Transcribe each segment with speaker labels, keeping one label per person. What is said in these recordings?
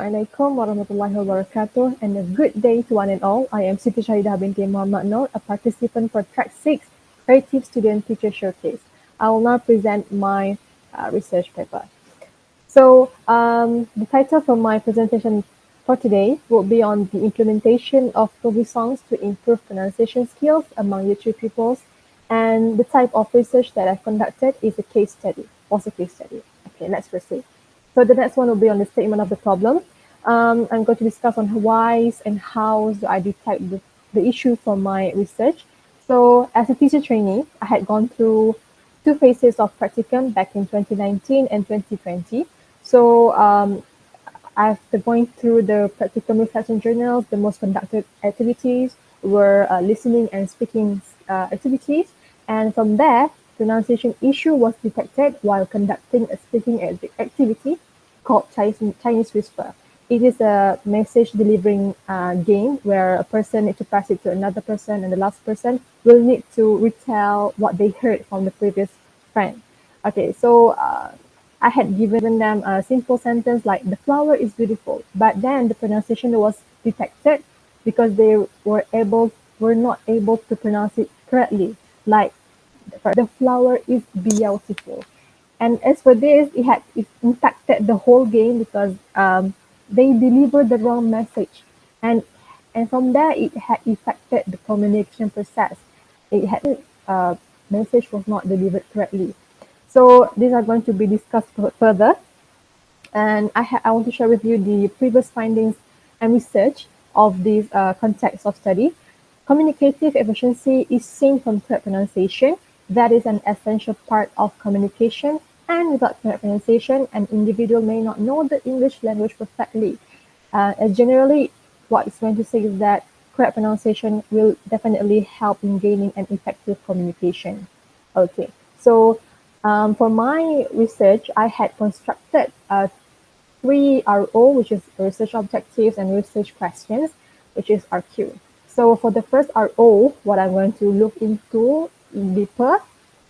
Speaker 1: Assalamualaikum warahmatullahi wabarakatuh, and a good day to one and all. I am Siti Shahidah binti Muhammad Noor, a participant for Track 6 Creative Student Teacher Showcase. I will now present my research paper. The title for my presentation for today will be on the implementation of movie songs to improve pronunciation skills among year 3 pupils, and the type of research that I've conducted is a case study. Was a case study. Okay, let's proceed. So the next one will be on the statement of the problem. I'm going to discuss on whys and hows do I detect the issue from my research. So as a teacher trainee, I had gone through two phases of practicum back in 2019 and 2020. After going through the practicum reflection journals, the most conducted activities were listening and speaking activities. And from there, pronunciation issue was detected while conducting a speaking activity called Chinese Whisper. It is a message delivering game where a person needs to pass it to another person, and the last person will need to retell what they heard from the previous friend. Okay, I had given them a simple sentence like "the flower is beautiful," but then the pronunciation was detected because they were not able to pronounce it correctly. Like the flower is beautiful. And as for this, it impacted the whole game because they delivered the wrong message, and from there it had affected the communication process. It had message was not delivered correctly. So these are going to be discussed further, and I want to share with you the previous findings and research of this context of study. Communicative efficiency is seen from correct pronunciation. That is an essential part of communication, and without correct pronunciation, an individual may not know the English language perfectly. Generally, what it's going to say is that correct pronunciation will definitely help in gaining an effective communication. Okay, for my research, I had constructed three RO, which is research objectives, and research questions, which is RQ. So for the first RO, what I'm going to look into deeper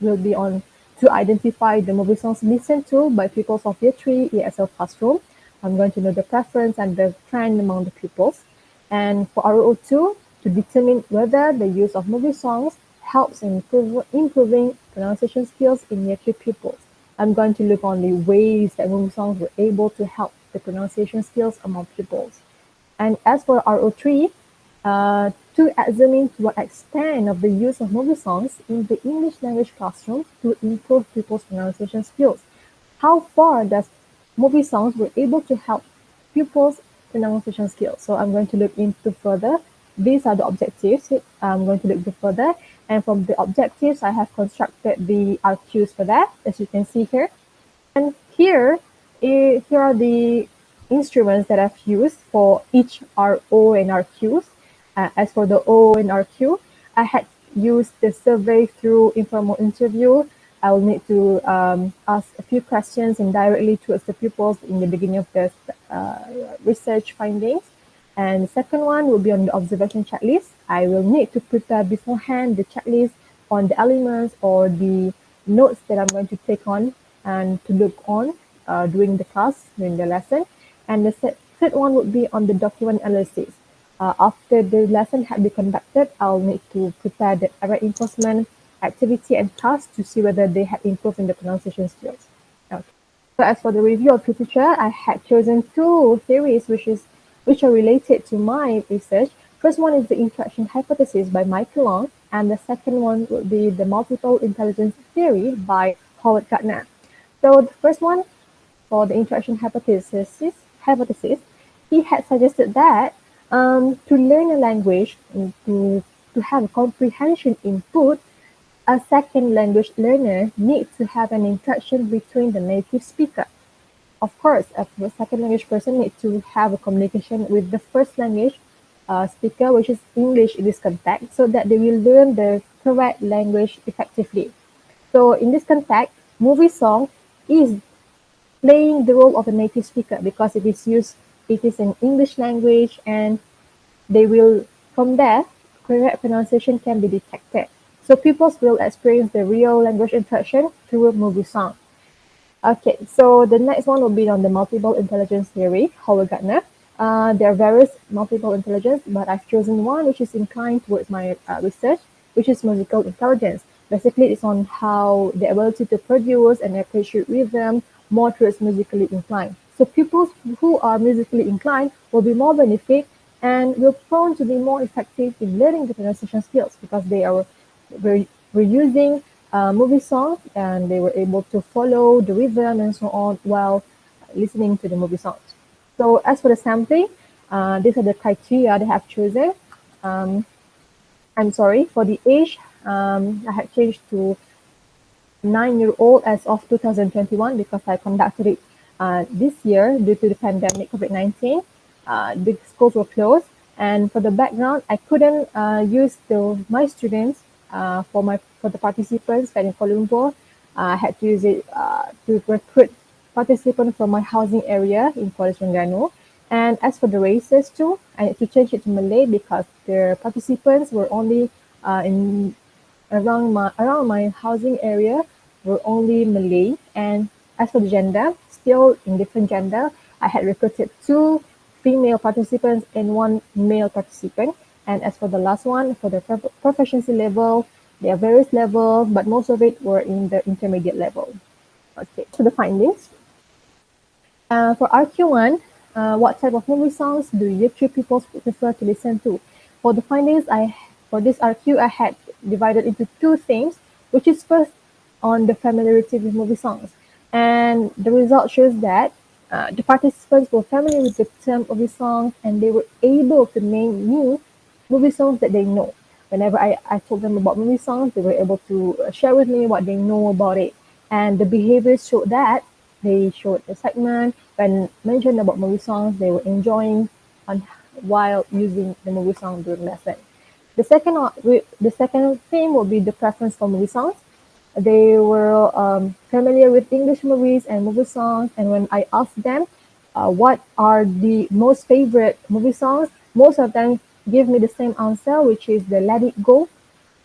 Speaker 1: will be on to identify the movie songs listened to by pupils of Year 3 ESL classroom. I'm going to know the preference and the trend among the pupils. And for RO2, to determine whether the use of movie songs helps in improving pronunciation skills in Year 3 pupils. I'm going to look on the ways that movie songs were able to help the pronunciation skills among pupils. And as for RO3, to examine to what extent of the use of movie songs in the English language classroom to improve pupils' pronunciation skills. How far does movie songs were able to help pupils' pronunciation skills? So I'm going to look into further. These are the objectives. I'm going to look further. And from the objectives, I have constructed the RQs for that, as you can see here. And here are the instruments that I've used for each RO and RQs. As for the O and RQ, I had used the survey through informal interview. I will need to ask a few questions indirectly towards the pupils in the beginning of the research findings. And the second one will be on the observation checklist. I will need to prepare beforehand the checklist on the elements or the notes that I'm going to take on and to look on during the class, during the lesson. And the third one would be on the document analysis. After the lesson had been conducted, I'll need to prepare the reinforcement activity and task to see whether they had improved in the pronunciation skills. Okay. So as for the review of literature, I had chosen two theories which are related to my research. First one is the interaction hypothesis by Michael Long, and the second one would be the multiple intelligence theory by Howard Gardner. So the first one, for the interaction hypothesis, he had suggested that to learn a language, to have a comprehension input, a second language learner needs to have an interaction between the native speaker. Of course, a second language person needs to have a communication with the first language speaker, which is English in this context, so that they will learn the correct language effectively. So in this context, movie song is playing the role of a native speaker because it is in English language, and they will, from there, correct pronunciation can be detected. So pupils will experience the real language interaction through a movie song. Okay, so the next one will be on the multiple intelligence theory, Howard Gardner. There are various multiple intelligence, but I've chosen one which is inclined towards my research, which is musical intelligence. Basically, it's on how the ability to produce and appreciate rhythm more towards musically inclined. So pupils who are musically inclined will be more benefit and will prone to be more effective in learning the pronunciation skills because were using movie songs and they were able to follow the rhythm and so on while listening to the movie songs. So as for the sampling, these are the criteria they have chosen. Um, I'm sorry, for the age, I had changed to 9-year-old as of 2021 because I conducted it this year due to the pandemic COVID-19. The schools were closed, and for the background, I couldn't use my students for the participants that in Kuala Lumpur. I had to use it to recruit participants from my housing area in Kuala Terengganu. And as for the races too, I had to change it to Malay because the participants were only in around my housing area were only Malay. And as for the gender, still in different gender, I had recruited 2 female participants and 1 male participant. And as for the last one, for the proficiency level, there are various levels, but most of it were in the intermediate level. Okay, so the findings. For RQ1, what type of movie songs do YouTube people prefer to listen to? For the findings, for this RQ, I had divided into 2 themes, which is first on the familiarity with movie songs. And the result shows that the participants were familiar with the term movie songs and they were able to name new movie songs that they know. Whenever I told them about movie songs, they were able to share with me what they know about it. And the behaviors showed that they showed excitement when mentioned about movie songs. They were enjoying on, while using the movie song during lesson. The second theme will be the preference for movie songs. They were familiar with English movies and movie songs, and when I asked them what are the most favorite movie songs, most of them give me the same answer, which is the Let It Go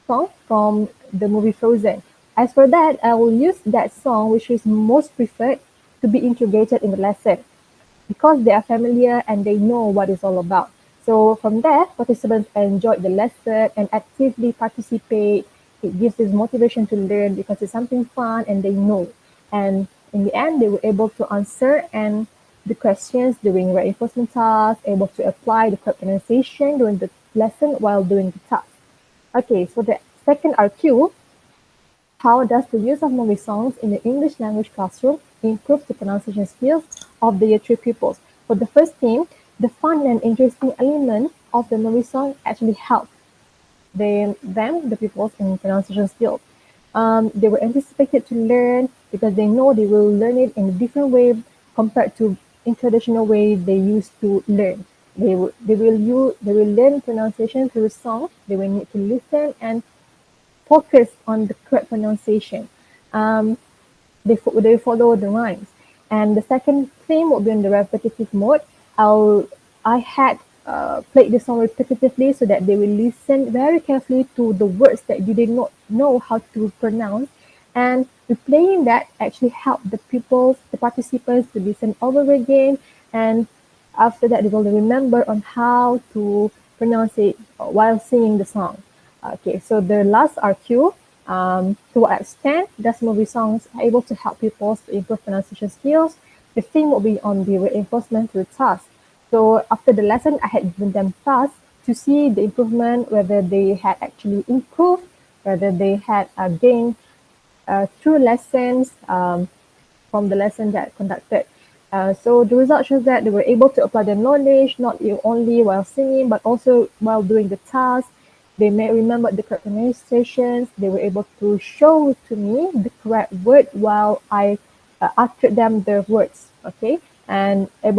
Speaker 1: song from the movie Frozen. As for that, I will use that song, which is most preferred, to be integrated in the lesson because they are familiar and they know what it's all about. So from there, participants enjoyed the lesson and actively participate. It gives this motivation to learn because it's something fun and they know. And in the end, they were able to answer and the questions during reinforcement tasks, able to apply the correct pronunciation during the lesson while doing the task. Okay, so the second RQ, how does the use of movie songs in the English language classroom improve the pronunciation skills of the Year 3 pupils? For the first theme, the fun and interesting element of the movie song actually helped the pupils in pronunciation skills. They were anticipated to learn because they know they will learn it in a different way compared to in traditional way they used to learn. They will learn pronunciation through song. They will need to listen and focus on the correct pronunciation. Um, they follow the rhymes. And the second theme would be in the repetitive mode. I had played the song repetitively so that they will listen very carefully to the words that they did not know how to pronounce. And replaying that actually helped the participants to listen over again. And after that, they will remember on how to pronounce it while singing the song. Okay, so the last RQ, to what extent does movie songs are able to help people to improve pronunciation skills? The theme will be on the reinforcement through tasks. So after the lesson, I had given them tasks to see the improvement, whether they had actually improved, whether they had gained through lessons from the lesson that I conducted. So the result shows that they were able to apply their knowledge not only while singing but also while doing the task. They may remember the correct pronunciations. They were able to show to me the correct word while I uttered them the words. Okay, and they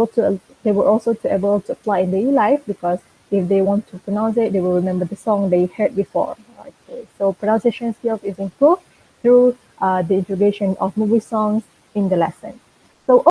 Speaker 1: were also able to apply in daily life because if they want to pronounce it, they will remember the song they heard before. Okay, so pronunciation skills is improved through the integration of movie songs in the lesson. So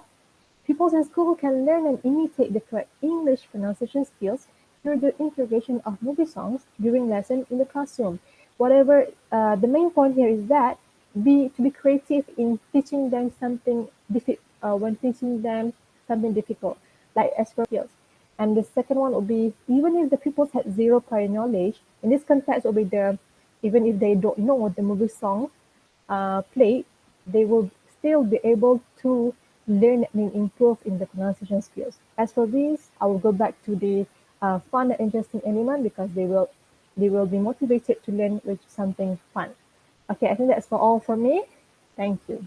Speaker 1: pupils in school can learn and imitate the correct English pronunciation skills through the integration of movie songs during lesson in the classroom. Whatever the main point here is that to be creative in teaching them something when teaching them something difficult, like as for skills. And the second one would be even if the pupils had zero prior knowledge, in this context will be even if they don't know the movie song played, they will still be able to learn and improve in the pronunciation skills. As for this, I will go back to the fun and interesting element because they will be motivated to learn with something fun. Okay, I think that's for all for me. Thank you.